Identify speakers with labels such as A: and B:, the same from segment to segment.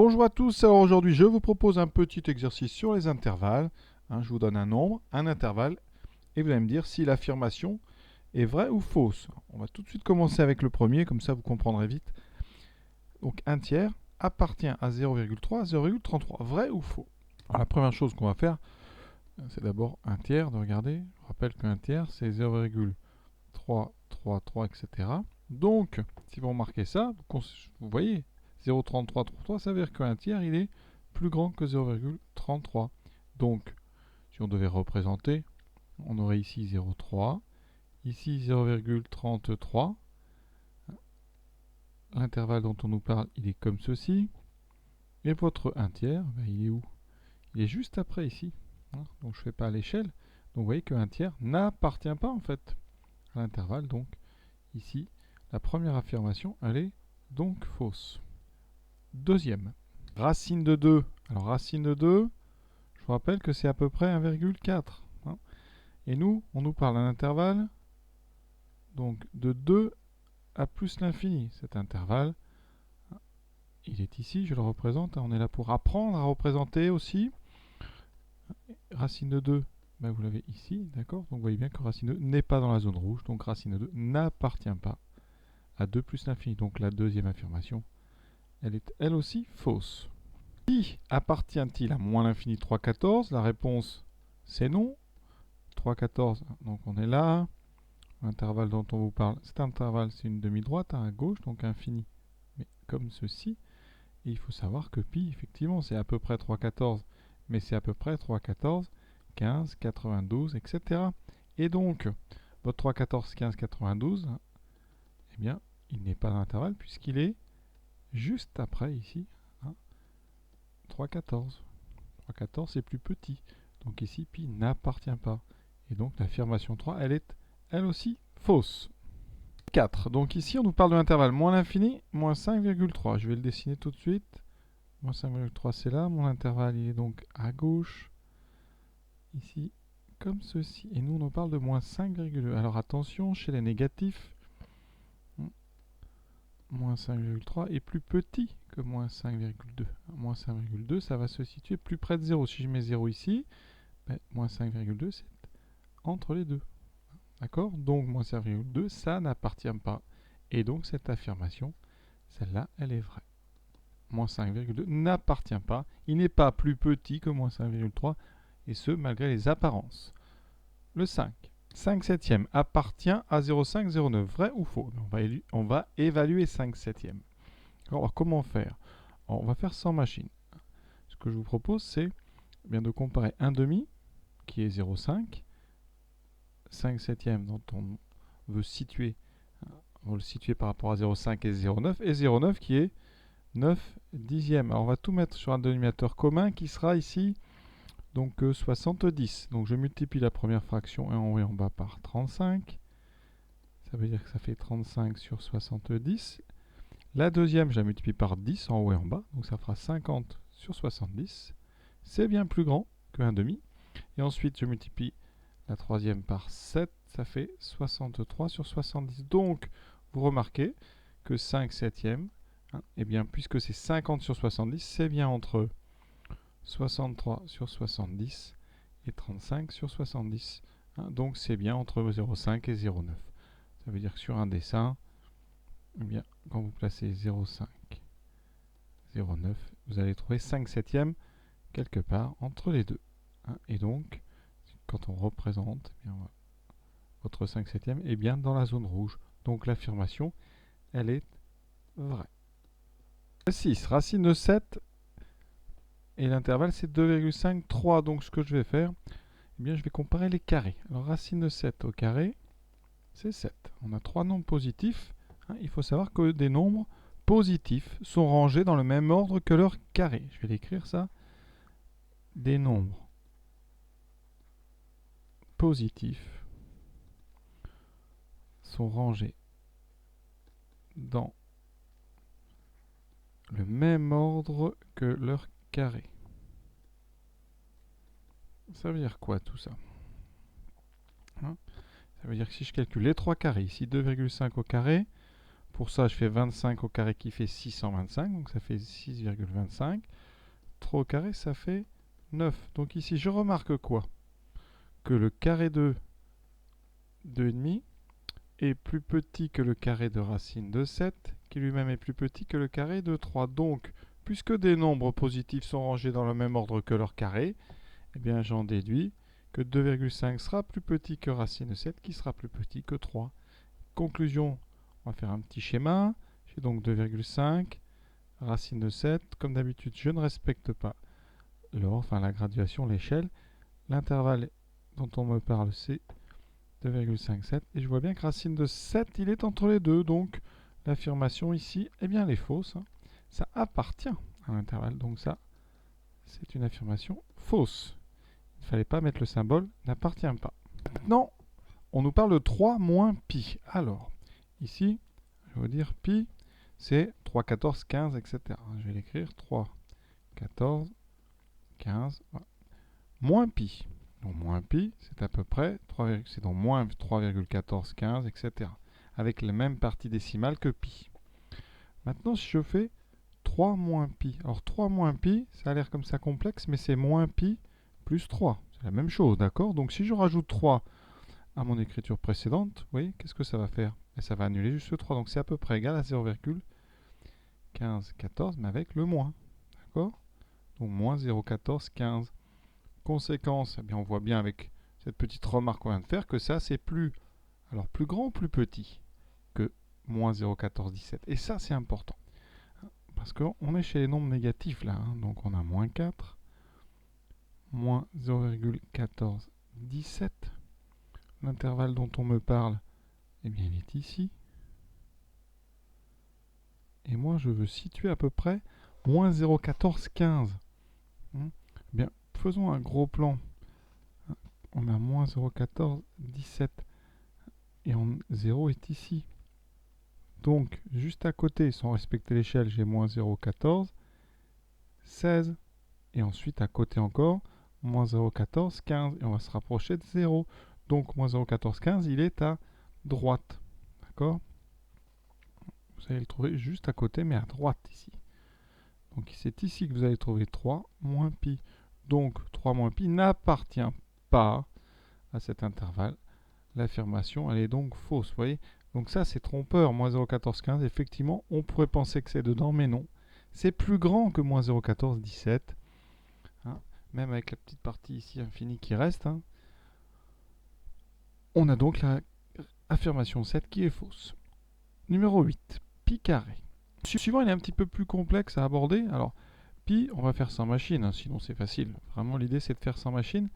A: Bonjour à tous, alors aujourd'hui je vous propose un petit exercice sur les intervalles. Je vous donne un nombre, un intervalle, et vous allez me dire si l'affirmation est vraie ou fausse. On va tout de suite commencer avec le premier, comme ça vous comprendrez vite. Donc un tiers appartient à 0,3 à 0,33, vrai ou faux? Alors la première chose qu'on va faire, c'est d'abord un tiers, de regarder. Je rappelle qu'un tiers c'est 0,333, etc. Donc, si vous remarquez ça, vous voyez, 0,3333, ça veut dire qu'un tiers, il est plus grand que 0,33. Donc, si on devait représenter, on aurait ici 0,3, ici 0,33. L'intervalle dont on nous parle, il est comme ceci. Et votre 1 tiers, il est où? Il est juste après ici. Donc, je ne fais pas à l'échelle. Donc, vous voyez qu'un tiers n'appartient pas, en fait, à l'intervalle. Donc, ici, la première affirmation, elle est donc fausse. Deuxième, racine de 2. Alors racine de 2, je vous rappelle que c'est à peu près 1,4. Et nous, on nous parle d'un intervalle donc de 2 à plus l'infini. Cet intervalle, il est ici, je le représente. On est là pour apprendre à représenter aussi. Racine de 2, vous l'avez ici, d'accord? Donc vous voyez bien que racine de 2 n'est pas dans la zone rouge. Donc racine de 2 n'appartient pas à 2 plus l'infini. Donc la deuxième affirmation, elle est elle aussi fausse. Qui appartient-il à moins l'infini 3,14? La réponse, c'est non. 3,14, donc on est là. L'intervalle dont on vous parle, cet intervalle, c'est une demi-droite à gauche, donc infini, mais comme ceci. Et il faut savoir que pi, effectivement, c'est à peu près 3,14, mais c'est à peu près 3,14, 15, 92, etc. Et donc, votre 3,14, 15, 92, eh bien, il n'est pas dans l'intervalle puisqu'il est juste après ici, 3,14. 3,14 c'est plus petit. Donc ici, pi n'appartient pas. Et donc l'affirmation 3, elle est elle aussi fausse. 4. Donc ici, on nous parle de l'intervalle moins l'infini, moins 5,3. Je vais le dessiner tout de suite. Moins 5,3 c'est là. Mon intervalle, il est donc à gauche. Ici, comme ceci. Et nous, on nous parle de moins 5,2. Alors attention, chez les négatifs, moins 5,3 est plus petit que moins 5,2. Moins 5,2, ça va se situer plus près de 0. Si je mets 0 ici, moins 5,2, c'est entre les deux. D'accord? Donc, moins 5,2, ça n'appartient pas. Et donc, cette affirmation, celle-là, elle est vraie. Moins 5,2 n'appartient pas. Il n'est pas plus petit que moins 5,3, et ce, malgré les apparences. Le 5. 5 septièmes appartient à 0,509. Vrai ou faux? On va évaluer 5 septièmes. Alors, comment faire? On va faire sans machine. Ce que je vous propose, c'est bien de comparer un demi, qui est 0,5, 5 septièmes dont on veut situer, on le situer par rapport à 0,5 et 0,9, et 0,9 qui est 9 dixièmes. Alors on va tout mettre sur un dénominateur commun qui sera ici donc 70. Donc je multiplie la première fraction en haut et en bas par 35. Ça veut dire que ça fait 35 sur 70. La deuxième, je la multiplie par 10 en haut et en bas. Donc ça fera 50 sur 70. C'est bien plus grand que 1 demi. Et ensuite, je multiplie la troisième par 7, ça fait 63 sur 70. Donc, vous remarquez que 5 septièmes, eh bien, puisque c'est 50 sur 70, c'est bien entre 63 sur 70 et 35 sur 70. Donc, c'est bien entre 0,5 et 0,9. Ça veut dire que sur un dessin, eh bien, quand vous placez 0,5, 0,9, vous allez trouver 5 septièmes quelque part entre les deux. Et donc, quand on représente, eh bien, votre 5 septième est bien dans la zone rouge. Donc l'affirmation, elle est vraie. 6. Racine de 7 et l'intervalle c'est 2,53. Donc ce que je vais faire, eh bien, je vais comparer les carrés. Alors racine de 7 au carré, c'est 7. On a 3 nombres positifs. Il faut savoir que des nombres positifs sont rangés dans le même ordre que leur carré. Je vais l'écrire ça. Des nombres positifs sont rangés dans le même ordre que leur carré. Ça veut dire quoi tout ça? Ça veut dire que si je calcule les 3 carrés, ici 2,5 au carré, Pour ça, je fais 25 au carré qui fait 625, donc ça fait 6,25. 3 au carré, ça fait 9. Donc ici, je remarque quoi? Que le carré de 2,5 est plus petit que le carré de racine de 7, qui lui-même est plus petit que le carré de 3. Donc, puisque des nombres positifs sont rangés dans le même ordre que leur carré, eh bien j'en déduis que 2,5 sera plus petit que racine de 7, qui sera plus petit que 3. Conclusion, on va faire un petit schéma. J'ai donc 2,5, racine de 7. Comme d'habitude, je ne respecte pas l'ordre, enfin la graduation, l'échelle. L'intervalle dont on me parle, c'est 2,57. Et je vois bien que racine de 7, il est entre les deux. Donc, l'affirmation ici, eh bien, elle est fausse. Ça appartient à l'intervalle. Donc ça, c'est une affirmation fausse. Il ne fallait pas mettre le symbole n'appartient pas. Maintenant, on nous parle de 3 moins pi. Alors, ici, je vais vous dire pi, c'est 3, 14, 15, etc. Je vais l'écrire 3, 14, 15, voilà. Moins pi. Donc moins pi, c'est à peu près 3, c'est donc moins 3,14, 15, etc. Avec la même partie décimale que pi. Maintenant, si je fais 3 moins pi. Alors 3 moins pi, ça a l'air comme ça complexe, mais c'est moins pi plus 3. C'est la même chose, d'accord? Donc si je rajoute 3 à mon écriture précédente, vous voyez, qu'est-ce que ça va faire? Et ça va annuler juste le 3. Donc c'est à peu près égal à 0,15, 14, mais avec le moins. D'accord? Donc moins 0,14, 15. Conséquence, eh bien on voit bien avec cette petite remarque qu'on vient de faire que ça c'est plus grand ou plus petit que moins 0,14, 17. Et ça c'est important. Parce qu'on est chez les nombres négatifs là. Donc on a moins 4, moins 0,14, 17. L'intervalle dont on me parle, eh bien il est ici. Et moi je veux situer à peu près moins 0,14, 15. Eh bien, faisons un gros plan. On a moins 0,14, 17. Et 0 est ici. Donc, juste à côté, sans respecter l'échelle, j'ai moins 0,14, 16. Et ensuite, à côté encore, moins 0,14, 15. Et on va se rapprocher de 0. Donc, moins 0,14, 15, il est à droite. D'accord? Vous allez le trouver juste à côté, mais à droite ici. Donc, c'est ici que vous allez trouver 3 moins pi. Donc, 3 moins pi n'appartient pas à cet intervalle. L'affirmation, elle est donc fausse. Vous voyez? Donc ça, c'est trompeur. Moins 0,1415, effectivement, on pourrait penser que c'est dedans, mais non. C'est plus grand que moins 0,1417. Hein, même avec la petite partie ici infinie qui reste. Hein. On a donc la affirmation 7 qui est fausse. Numéro 8. Pi carré. Suivant, il est un petit peu plus complexe à aborder. Alors, pi, on va faire sans machine, hein, sinon c'est facile. Vraiment, l'idée, c'est de faire sans machine.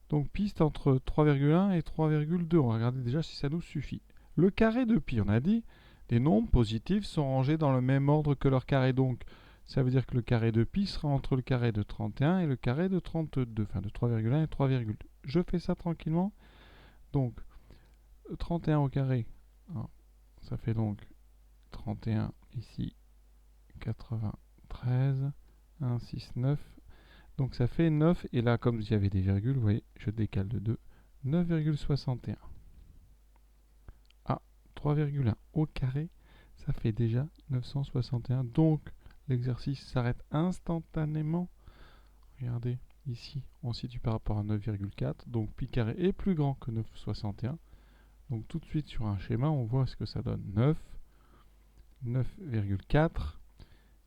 A: Donc pi, c'est entre 3,1 et 3,2. On va regarder déjà si ça nous suffit. Le carré de pi, on a dit, les nombres positifs sont rangés dans le même ordre que leur carré. Donc, ça veut dire que le carré de pi sera entre le carré de 31 et le carré de 32. Enfin, de 3,1 et 3,2. Je fais ça tranquillement. Donc, 31 au carré, ça fait donc 31 ici, 93, 1, 6, 9. Donc ça fait 9, et là, comme il y avait des virgules, vous voyez, je décale de 2, 9,61. Ah, 3,1 au carré, ça fait déjà 961. Donc, l'exercice s'arrête instantanément. Regardez, ici, on situe par rapport à 9,4. Donc, pi carré est plus grand que 9,61. Donc, tout de suite, sur un schéma, on voit ce que ça donne. 9, 9,4,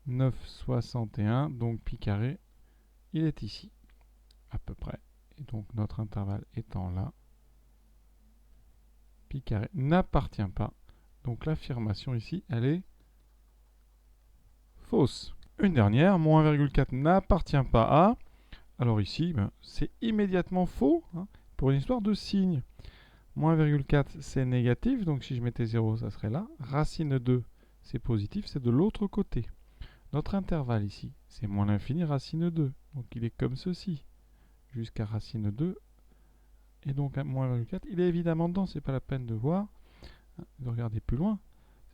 A: 9,61. Donc, pi carré, il est ici, à peu près. Et donc, notre intervalle étant là, pi carré n'appartient pas. Donc, l'affirmation ici, elle est fausse. Une dernière, moins 1,4 n'appartient pas à. Alors ici, c'est immédiatement faux, hein, pour une histoire de signe. Moins 1,4, c'est négatif, donc si je mettais 0, ça serait là. Racine 2, c'est positif, c'est de l'autre côté. Notre intervalle ici, c'est moins l'infini racine 2. Donc il est comme ceci, jusqu'à racine 2. Et donc moins 1,4, il est évidemment dedans, c'est pas la peine de voir, de regarder plus loin.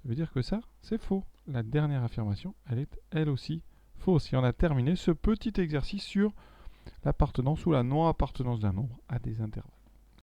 A: Ça veut dire que ça, c'est faux. La dernière affirmation, elle est elle aussi fausse. Et on a terminé ce petit exercice sur l'appartenance ou la non-appartenance d'un nombre à des intervalles.